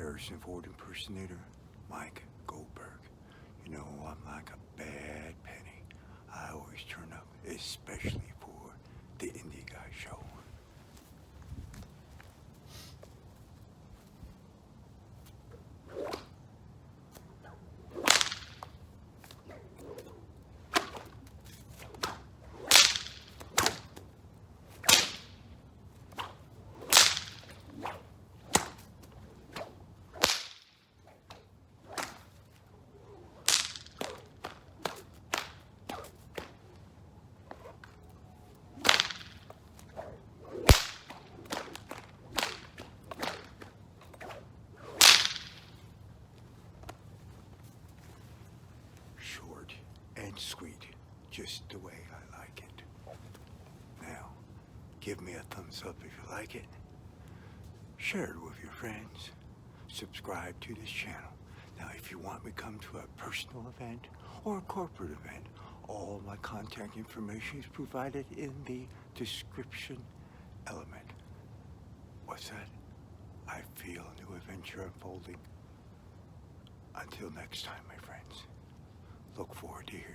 Harrison Ford impersonator, Mike Goldberg. You know, I'm like a bad penny. I always turn up, especially for the Indie Guy show. Short and sweet, just the way I like it. Now, give me a thumbs up if you like it. Share it with your friends. Subscribe to this channel. Now, if you want me to come to a personal event or a corporate event, all my contact information is provided in the description element. What's that? I feel a new adventure unfolding. Until next time, my friends. Look forward to hearing